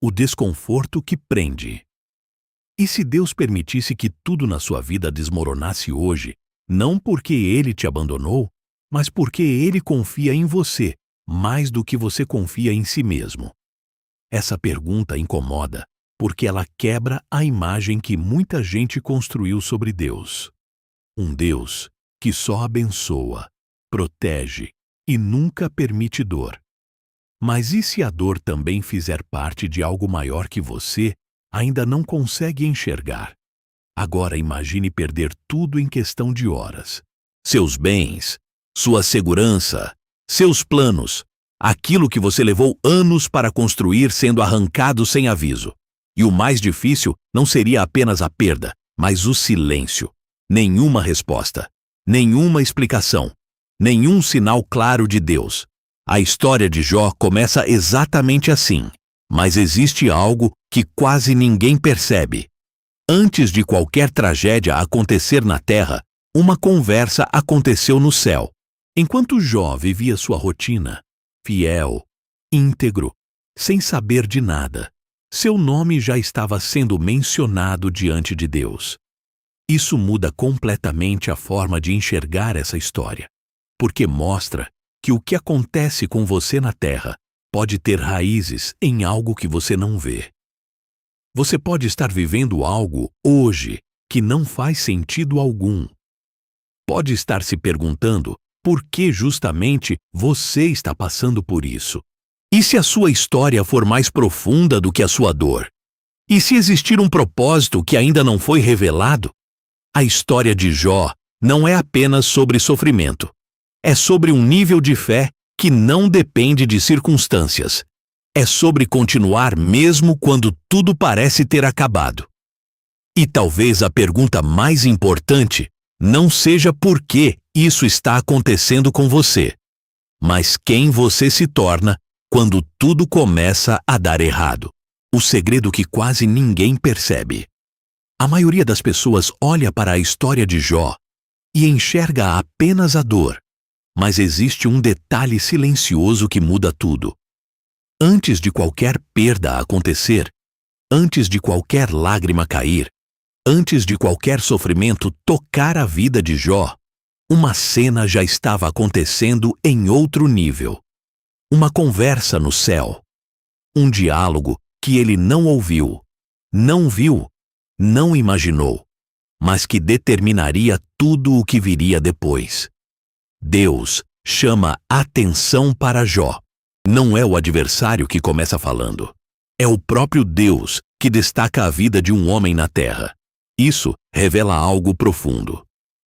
O desconforto que prende. E se Deus permitisse que tudo na sua vida desmoronasse hoje, não porque Ele te abandonou, mas porque Ele confia em você mais do que você confia em si mesmo? Essa pergunta incomoda porque ela quebra a imagem que muita gente construiu sobre Deus. Um Deus que só abençoa, protege e nunca permite dor. Mas e se a dor também fizer parte de algo maior que você ainda não consegue enxergar? Agora imagine perder tudo em questão de horas. Seus bens, sua segurança, seus planos, aquilo que você levou anos para construir sendo arrancado sem aviso. E o mais difícil não seria apenas a perda, mas o silêncio. Nenhuma resposta, nenhuma explicação, nenhum sinal claro de Deus. A história de Jó começa exatamente assim, mas existe algo que quase ninguém percebe. Antes de qualquer tragédia acontecer na terra, uma conversa aconteceu no céu. Enquanto Jó vivia sua rotina, fiel, íntegro, sem saber de nada, seu nome já estava sendo mencionado diante de Deus. Isso muda completamente a forma de enxergar essa história, porque mostra que o que acontece com você na Terra pode ter raízes em algo que você não vê. Você pode estar vivendo algo hoje que não faz sentido algum. Pode estar se perguntando por que justamente você está passando por isso. E se a sua história for mais profunda do que a sua dor? E se existir um propósito que ainda não foi revelado? A história de Jó não é apenas sobre sofrimento. É sobre um nível de fé que não depende de circunstâncias. É sobre continuar mesmo quando tudo parece ter acabado. E talvez a pergunta mais importante não seja por que isso está acontecendo com você, mas quem você se torna quando tudo começa a dar errado. O segredo que quase ninguém percebe. A maioria das pessoas olha para a história de Jó e enxerga apenas a dor. Mas existe um detalhe silencioso que muda tudo. Antes de qualquer perda acontecer, antes de qualquer lágrima cair, antes de qualquer sofrimento tocar a vida de Jó, uma cena já estava acontecendo em outro nível. Uma conversa no céu. Um diálogo que ele não ouviu, não viu, não imaginou, mas que determinaria tudo o que viria depois. Deus chama atenção para Jó. Não é o adversário que começa falando. É o próprio Deus que destaca a vida de um homem na terra. Isso revela algo profundo.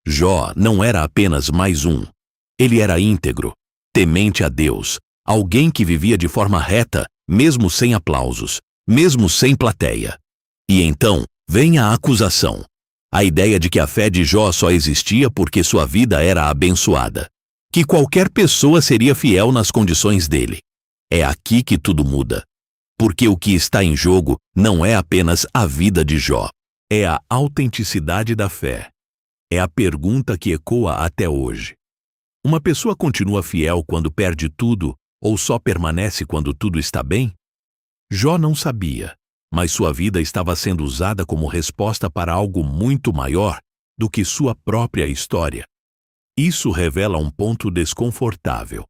Jó não era apenas mais um. Ele era íntegro, temente a Deus, alguém que vivia de forma reta, mesmo sem aplausos, mesmo sem plateia. E então vem a acusação. A ideia de que a fé de Jó só existia porque sua vida era abençoada. Que qualquer pessoa seria fiel nas condições dele. É aqui que tudo muda. Porque o que está em jogo não é apenas a vida de Jó. É a autenticidade da fé. É a pergunta que ecoa até hoje. Uma pessoa continua fiel quando perde tudo ou só permanece quando tudo está bem? Jó não sabia, mas sua vida estava sendo usada como resposta para algo muito maior do que sua própria história. Isso revela um ponto desconfortável.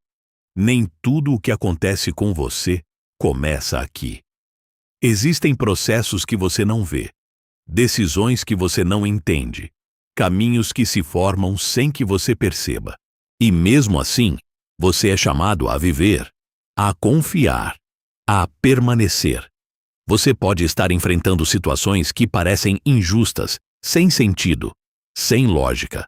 Nem tudo o que acontece com você começa aqui. Existem processos que você não vê, decisões que você não entende, caminhos que se formam sem que você perceba. E mesmo assim, você é chamado a viver, a confiar, a permanecer. Você pode estar enfrentando situações que parecem injustas, sem sentido, sem lógica.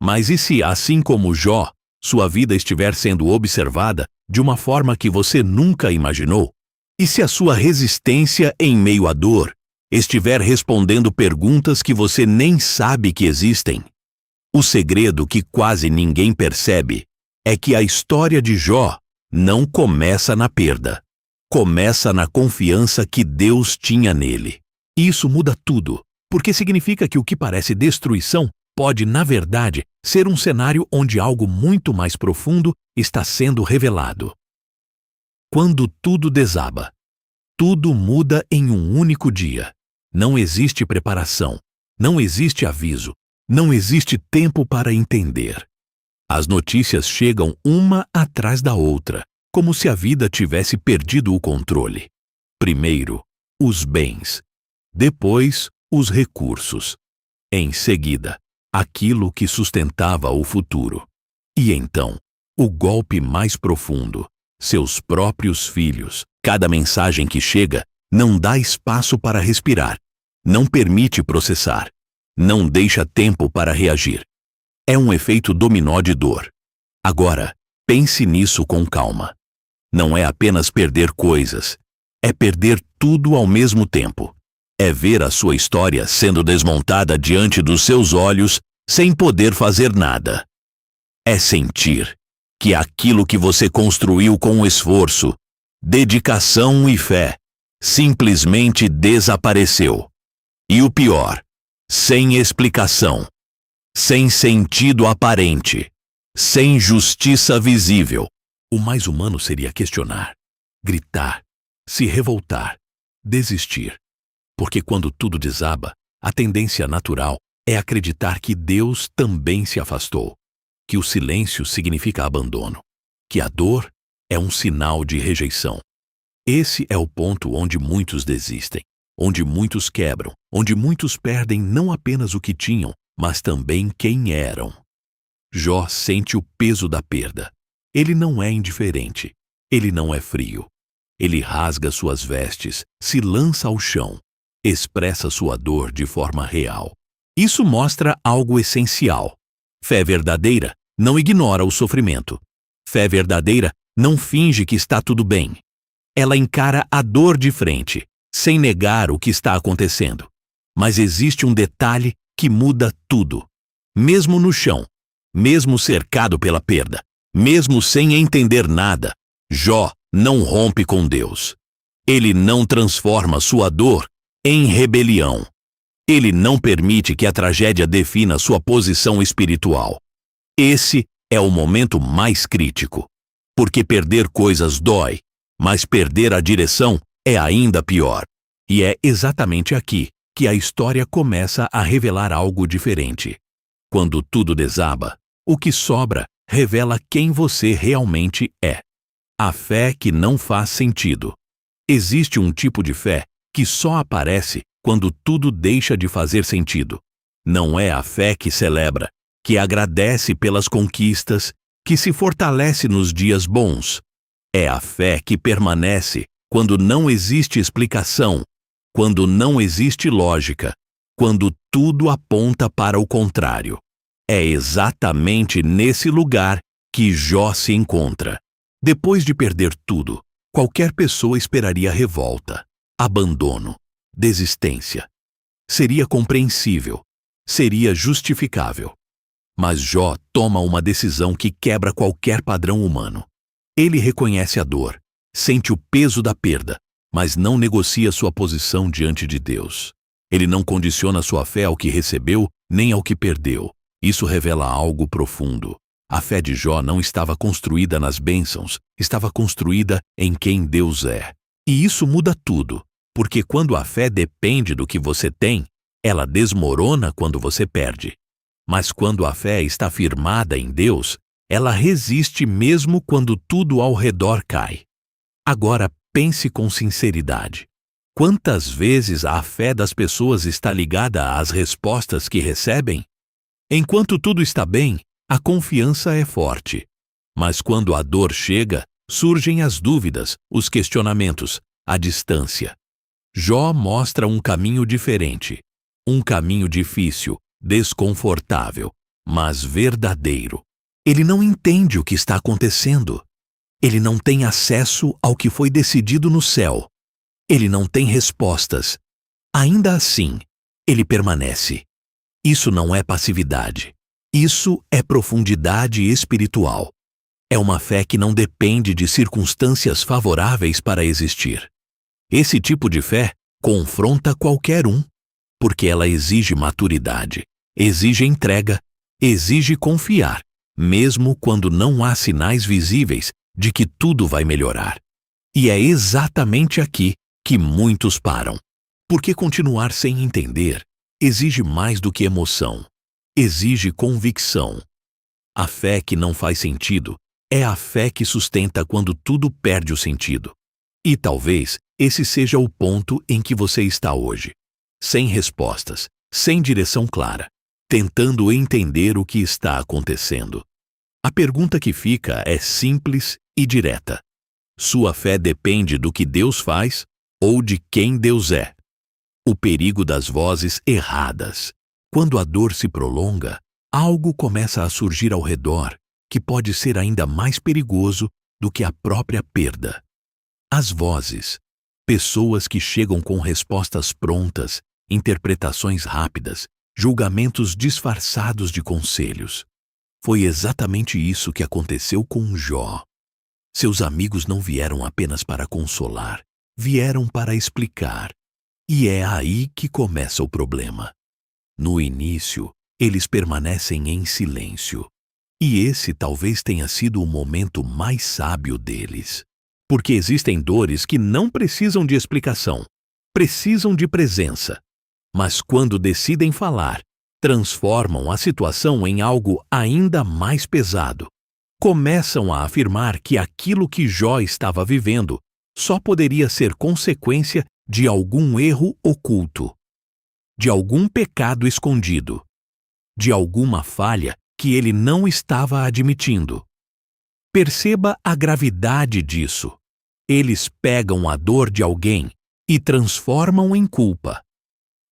Mas e se, assim como Jó, sua vida estiver sendo observada de uma forma que você nunca imaginou? E se a sua resistência em meio à dor estiver respondendo perguntas que você nem sabe que existem? O segredo que quase ninguém percebe é que a história de Jó não começa na perda. Começa na confiança que Deus tinha nele. E isso muda tudo, porque significa que o que parece destruição pode, na verdade, ser um cenário onde algo muito mais profundo está sendo revelado. Quando tudo desaba. tudo muda em um único dia. Não existe preparação, não existe aviso, não existe tempo para entender. As notícias chegam uma atrás da outra, como se a vida tivesse perdido o controle. Primeiro, os bens. Depois, os recursos. Em seguida, aquilo que sustentava o futuro. E então, o golpe mais profundo, seus próprios filhos. Cada mensagem que chega não dá espaço para respirar, não permite processar, não deixa tempo para reagir. É um efeito dominó de dor. Agora, pense nisso com calma. Não é apenas perder coisas, é perder tudo ao mesmo tempo. É ver a sua história sendo desmontada diante dos seus olhos sem poder fazer nada. É sentir que aquilo que você construiu com esforço, dedicação e fé simplesmente desapareceu. E o pior, sem explicação, sem sentido aparente, sem justiça visível. O mais humano seria questionar, gritar, se revoltar, desistir. Porque quando tudo desaba, a tendência natural é acreditar que Deus também se afastou, que o silêncio significa abandono, que a dor é um sinal de rejeição. Esse é o ponto onde muitos desistem, onde muitos quebram, onde muitos perdem não apenas o que tinham, mas também quem eram. Jó sente o peso da perda. Ele não é indiferente, ele não é frio. Ele rasga suas vestes, se lança ao chão, expressa sua dor de forma real. Isso mostra algo essencial. Fé verdadeira não ignora o sofrimento. Fé verdadeira não finge que está tudo bem. Ela encara a dor de frente, sem negar o que está acontecendo. Mas existe um detalhe que muda tudo. Mesmo no chão, mesmo cercado pela perda, mesmo sem entender nada, Jó não rompe com Deus. Ele não transforma sua dor em rebelião. Ele não permite que a tragédia defina sua posição espiritual. Esse é o momento mais crítico. Porque perder coisas dói, mas perder a direção é ainda pior. E é exatamente aqui que a história começa a revelar algo diferente. Quando tudo desaba, o que sobra revela quem você realmente é. A fé que não faz sentido. Existe um tipo de fé que só aparece quando tudo deixa de fazer sentido. Não é a fé que celebra, que agradece pelas conquistas, que se fortalece nos dias bons. É a fé que permanece quando não existe explicação, quando não existe lógica, quando tudo aponta para o contrário. É exatamente nesse lugar que Jó se encontra. Depois de perder tudo, qualquer pessoa esperaria revolta, abandono, desistência. Seria compreensível, seria justificável. Mas Jó toma uma decisão que quebra qualquer padrão humano. Ele reconhece a dor, sente o peso da perda, mas não negocia sua posição diante de Deus. Ele não condiciona sua fé ao que recebeu, nem ao que perdeu. Isso revela algo profundo. A fé de Jó não estava construída nas bênçãos, estava construída em quem Deus é. E isso muda tudo, porque quando a fé depende do que você tem, ela desmorona quando você perde. Mas quando a fé está firmada em Deus, ela resiste mesmo quando tudo ao redor cai. Agora pense com sinceridade. Quantas vezes a fé das pessoas está ligada às respostas que recebem? Enquanto tudo está bem, a confiança é forte. Mas quando a dor chega, surgem as dúvidas, os questionamentos, a distância. Jó mostra um caminho diferente. Um caminho difícil, desconfortável, mas verdadeiro. Ele não entende o que está acontecendo. Ele não tem acesso ao que foi decidido no céu. Ele não tem respostas. Ainda assim, ele permanece. Isso não é passividade. Isso é profundidade espiritual. É uma fé que não depende de circunstâncias favoráveis para existir. Esse tipo de fé confronta qualquer um, porque ela exige maturidade, exige entrega, exige confiar, mesmo quando não há sinais visíveis de que tudo vai melhorar. E é exatamente aqui que muitos param. Porque continuar sem entender exige mais do que emoção, exige convicção. A fé que não faz sentido é a fé que sustenta quando tudo perde o sentido. E talvez esse seja o ponto em que você está hoje, sem respostas, sem direção clara, tentando entender o que está acontecendo. A pergunta que fica é simples e direta. Sua fé depende do que Deus faz ou de quem Deus é? O perigo das vozes erradas. Quando a dor se prolonga, algo começa a surgir ao redor que pode ser ainda mais perigoso do que a própria perda. As vozes. Pessoas que chegam com respostas prontas, interpretações rápidas, julgamentos disfarçados de conselhos. Foi exatamente isso que aconteceu com Jó. Seus amigos não vieram apenas para consolar, vieram para explicar. E é aí que começa o problema. No início, eles permanecem em silêncio. E esse talvez tenha sido o momento mais sábio deles. Porque existem dores que não precisam de explicação, precisam de presença. Mas quando decidem falar, transformam a situação em algo ainda mais pesado. Começam a afirmar que aquilo que Jó estava vivendo só poderia ser consequência de algum erro oculto, de algum pecado escondido, de alguma falha que ele não estava admitindo. Perceba a gravidade disso. Eles pegam a dor de alguém e transformam em culpa.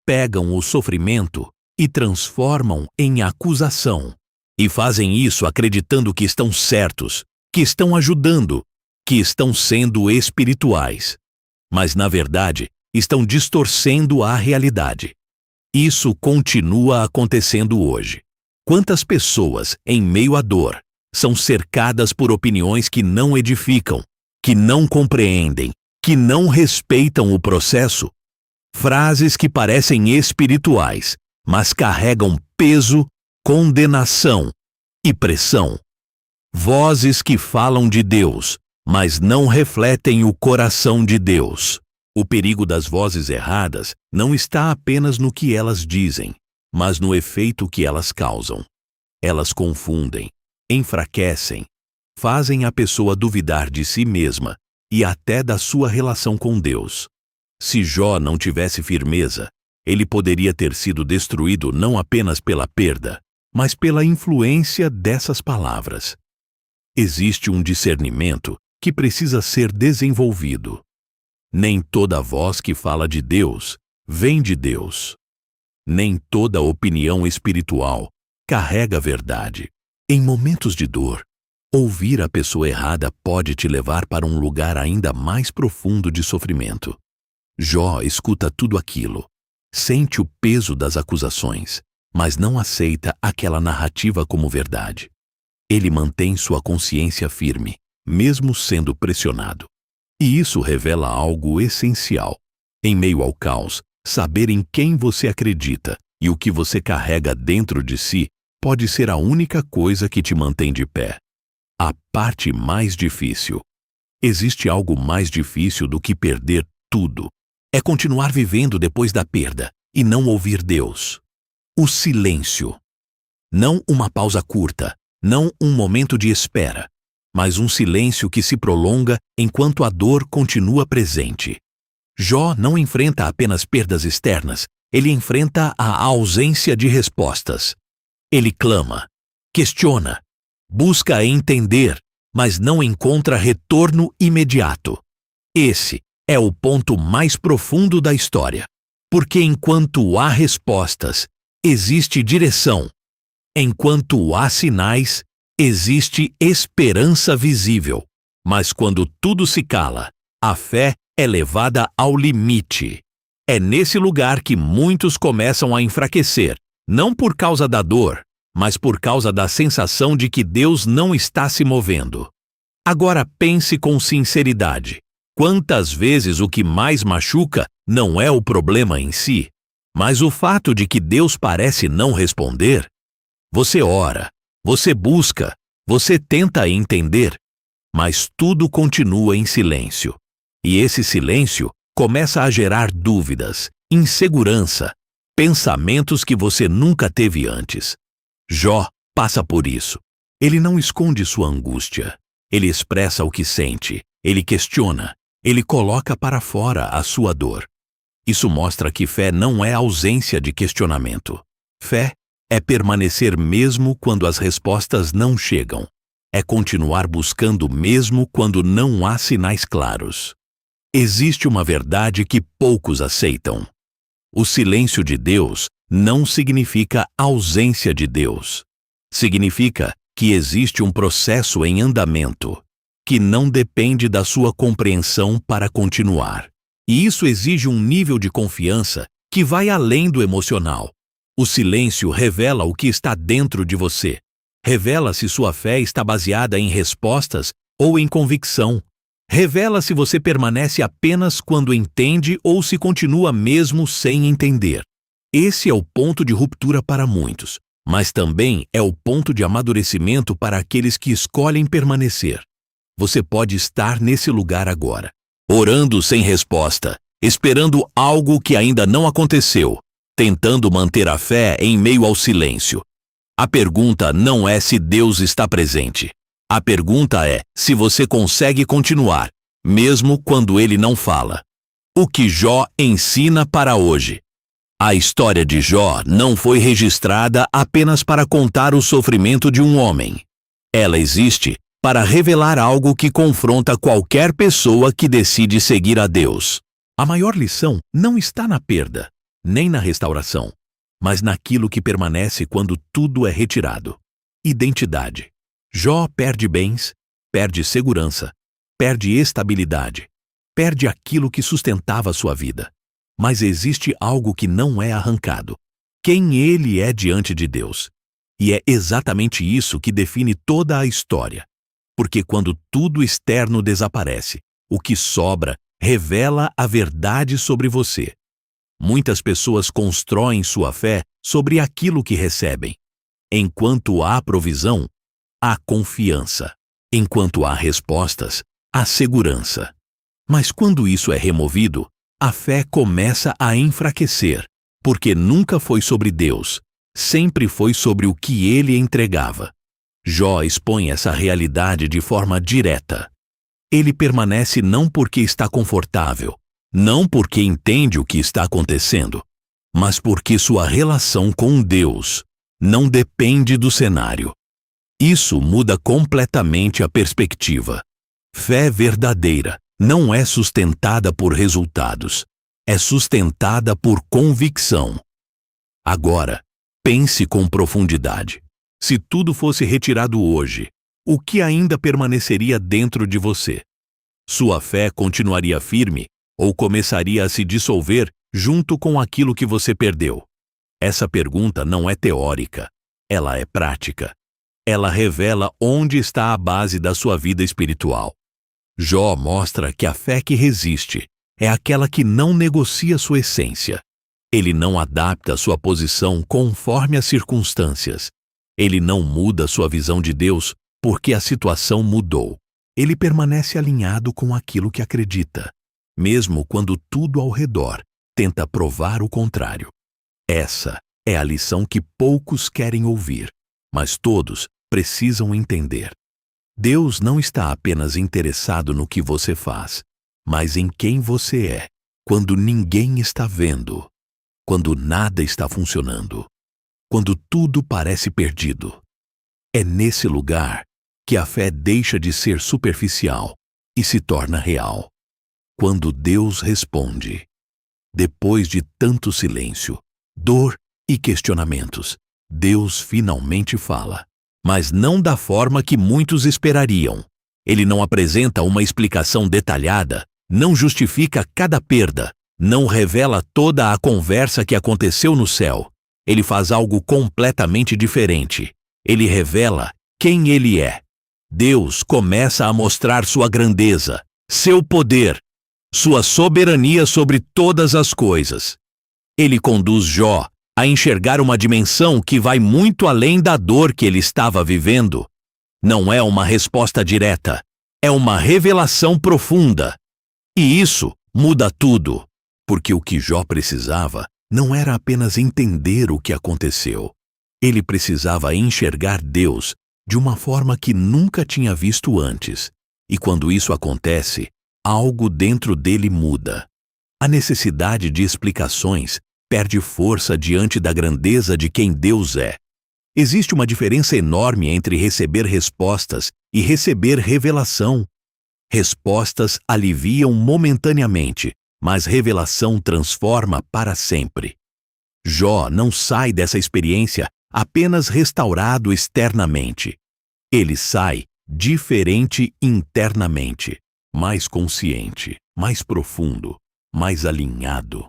Pegam o sofrimento e transformam em acusação. E fazem isso acreditando que estão certos, que estão ajudando, que estão sendo espirituais. Mas, na verdade, estão distorcendo a realidade. Isso continua acontecendo hoje. Quantas pessoas, em meio à dor, são cercadas por opiniões que não edificam, que não compreendem, que não respeitam o processo? Frases que parecem espirituais, mas carregam peso, condenação e pressão. Vozes que falam de Deus, mas não refletem o coração de Deus. O perigo das vozes erradas não está apenas no que elas dizem, mas no efeito que elas causam. Elas confundem, enfraquecem, fazem a pessoa duvidar de si mesma e até da sua relação com Deus. Se Jó não tivesse firmeza, ele poderia ter sido destruído não apenas pela perda, mas pela influência dessas palavras. Existe um discernimento que precisa ser desenvolvido. Nem toda voz que fala de Deus vem de Deus. Nem toda opinião espiritual carrega a verdade. Em momentos de dor, ouvir a pessoa errada pode te levar para um lugar ainda mais profundo de sofrimento. Jó escuta tudo aquilo, sente o peso das acusações, mas não aceita aquela narrativa como verdade. Ele mantém sua consciência firme, mesmo sendo pressionado. E isso revela algo essencial. Em meio ao caos, saber em quem você acredita e o que você carrega dentro de si pode ser a única coisa que te mantém de pé. A parte mais difícil. Existe algo mais difícil do que perder tudo. É continuar vivendo depois da perda e não ouvir Deus. O silêncio. Não uma pausa curta, não um momento de espera, mas um silêncio que se prolonga enquanto a dor continua presente. Jó não enfrenta apenas perdas externas, ele enfrenta a ausência de respostas. Ele clama, questiona, busca entender, mas não encontra retorno imediato. Esse é o ponto mais profundo da história, porque enquanto há respostas, existe direção. Enquanto há sinais, existe esperança visível. Mas quando tudo se cala, a fé é levada ao limite. É nesse lugar que muitos começam a enfraquecer, não por causa da dor, mas por causa da sensação de que Deus não está se movendo. Agora pense com sinceridade. Quantas vezes o que mais machuca não é o problema em si, mas o fato de que Deus parece não responder? Você ora, você busca, você tenta entender, mas tudo continua em silêncio. E esse silêncio começa a gerar dúvidas, insegurança, pensamentos que você nunca teve antes. Jó passa por isso. Ele não esconde sua angústia. Ele expressa o que sente, ele questiona, ele coloca para fora a sua dor. Isso mostra que fé não é ausência de questionamento. Fé é permanecer mesmo quando as respostas não chegam. É continuar buscando mesmo quando não há sinais claros. Existe uma verdade que poucos aceitam. O silêncio de Deus não significa ausência de Deus. Significa que existe um processo em andamento, que não depende da sua compreensão para continuar. E isso exige um nível de confiança que vai além do emocional. O silêncio revela o que está dentro de você. Revela se sua fé está baseada em respostas ou em convicção. Revela se você permanece apenas quando entende ou se continua mesmo sem entender. Esse é o ponto de ruptura para muitos, mas também é o ponto de amadurecimento para aqueles que escolhem permanecer. Você pode estar nesse lugar agora, orando sem resposta, esperando algo que ainda não aconteceu, tentando manter a fé em meio ao silêncio. A pergunta não é se Deus está presente. A pergunta é se você consegue continuar, mesmo quando Ele não fala. O que Jó ensina para hoje? A história de Jó não foi registrada apenas para contar o sofrimento de um homem. Ela existe para revelar algo que confronta qualquer pessoa que decide seguir a Deus. A maior lição não está na perda, nem na restauração, mas naquilo que permanece quando tudo é retirado. Identidade. Jó perde bens, perde segurança, perde estabilidade, perde aquilo que sustentava sua vida. Mas existe algo que não é arrancado: quem ele é diante de Deus. E é exatamente isso que define toda a história. Porque quando tudo externo desaparece, o que sobra revela a verdade sobre você. Muitas pessoas constroem sua fé sobre aquilo que recebem. Enquanto há provisão, há confiança. Enquanto há respostas, há segurança. Mas quando isso é removido, a fé começa a enfraquecer, porque nunca foi sobre Deus, sempre foi sobre o que Ele entregava. Jó expõe essa realidade de forma direta. Ele permanece não porque está confortável, não porque entende o que está acontecendo, mas porque sua relação com Deus não depende do cenário. Isso muda completamente a perspectiva. Fé verdadeira não é sustentada por resultados, é sustentada por convicção. Agora, pense com profundidade. Se tudo fosse retirado hoje, o que ainda permaneceria dentro de você? Sua fé continuaria firme ou começaria a se dissolver junto com aquilo que você perdeu? Essa pergunta não é teórica, ela é prática. Ela revela onde está a base da sua vida espiritual. Jó mostra que a fé que resiste é aquela que não negocia sua essência. Ele não adapta sua posição conforme as circunstâncias. Ele não muda sua visão de Deus porque a situação mudou. Ele permanece alinhado com aquilo que acredita, mesmo quando tudo ao redor tenta provar o contrário. Essa é a lição que poucos querem ouvir, mas todos precisam entender. Deus não está apenas interessado no que você faz, mas em quem você é, quando ninguém está vendo, quando nada está funcionando, quando tudo parece perdido. É nesse lugar que a fé deixa de ser superficial e se torna real. Quando Deus responde. Depois de tanto silêncio, dor e questionamentos, Deus finalmente fala, mas não da forma que muitos esperariam. Ele não apresenta uma explicação detalhada, não justifica cada perda, não revela toda a conversa que aconteceu no céu. Ele faz algo completamente diferente. Ele revela quem ele é. Deus começa a mostrar sua grandeza, seu poder, sua soberania sobre todas as coisas. Ele conduz Jó a enxergar uma dimensão que vai muito além da dor que ele estava vivendo. Não é uma resposta direta, é uma revelação profunda. E isso Muda tudo, porque o que Jó precisava não era apenas entender o que aconteceu. Ele precisava enxergar Deus de uma forma que nunca tinha visto antes. E quando isso acontece, algo dentro dele muda. A necessidade de explicações perde força diante da grandeza de quem Deus é. Existe uma diferença enorme entre receber respostas e receber revelação. Respostas aliviam momentaneamente, mas revelação transforma para sempre. Jó não sai dessa experiência apenas restaurado externamente. Ele sai diferente internamente, mais consciente, mais profundo, mais alinhado.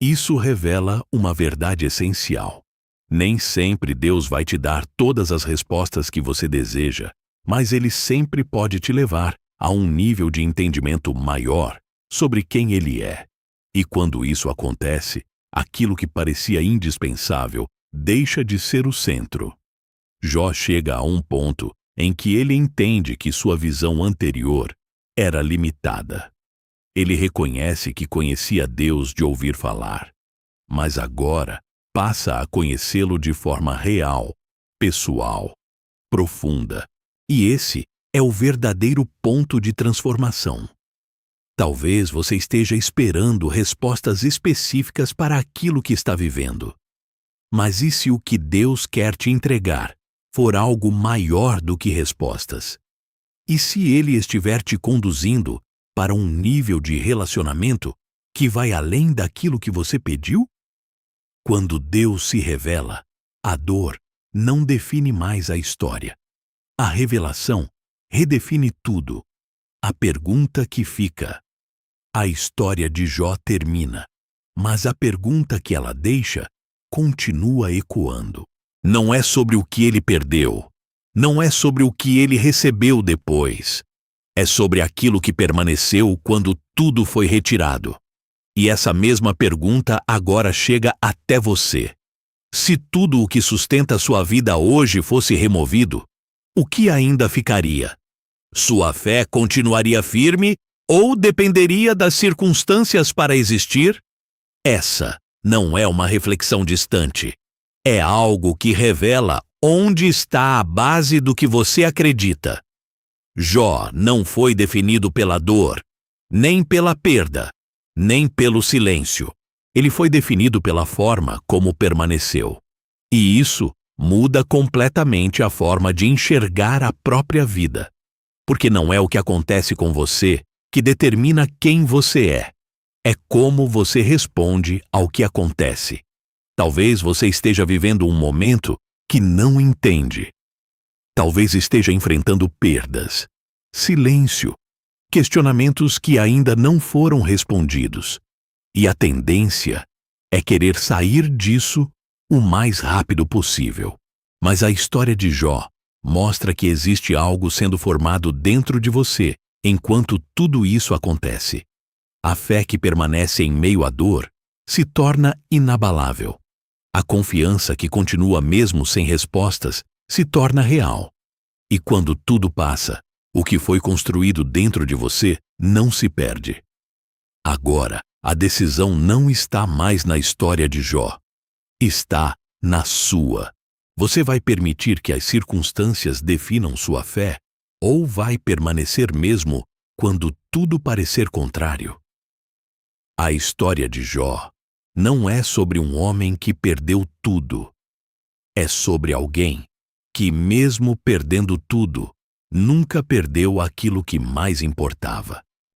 Isso revela uma verdade essencial. Nem sempre Deus vai te dar todas as respostas que você deseja, mas Ele sempre pode te levar a um nível de entendimento maior sobre quem Ele é. E quando isso acontece, aquilo que parecia indispensável deixa de ser o centro. Jó chega a um ponto em que ele entende que sua visão anterior era limitada. Ele reconhece que conhecia Deus de ouvir falar, mas agora passa a conhecê-lo de forma real, pessoal, profunda. E esse é o verdadeiro ponto de transformação. Talvez você esteja esperando respostas específicas para aquilo que está vivendo. Mas e se o que Deus quer te entregar for algo maior do que respostas? E se Ele estiver te conduzindo para um nível de relacionamento que vai além daquilo que você pediu? Quando Deus se revela, a dor não define mais a história. A revelação redefine tudo. A pergunta que fica: a história de Jó termina, mas a pergunta que ela deixa continua ecoando. Não é sobre o que ele perdeu, não é sobre o que ele recebeu depois. É sobre aquilo que permaneceu quando tudo foi retirado. E essa mesma pergunta agora chega até você. Se tudo o que sustenta sua vida hoje fosse removido, o que ainda ficaria? Sua fé continuaria firme ou dependeria das circunstâncias para existir? Essa não é uma reflexão distante. É algo que revela onde está a base do que você acredita. Jó não foi definido pela dor, nem pela perda, nem pelo silêncio. Ele foi definido pela forma como permaneceu. E isso muda completamente a forma de enxergar a própria vida. Porque não é o que acontece com você que determina quem você é. É como você responde ao que acontece. Talvez você esteja vivendo um momento que não entende. Talvez esteja enfrentando perdas, silêncio, questionamentos que ainda não foram respondidos. E a tendência é querer sair disso o mais rápido possível. Mas a história de Jó mostra que existe algo sendo formado dentro de você enquanto tudo isso acontece. A fé que permanece em meio à dor se torna inabalável. A confiança que continua mesmo sem respostas se torna real. E quando tudo passa, o que foi construído dentro de você não se perde. Agora, a decisão não está mais na história de Jó. Está na sua. Você vai permitir que as circunstâncias definam sua fé ou vai permanecer mesmo quando tudo parecer contrário? A história de Jó não é sobre um homem que perdeu tudo. É sobre alguém que, mesmo perdendo tudo, nunca perdeu aquilo que mais importava.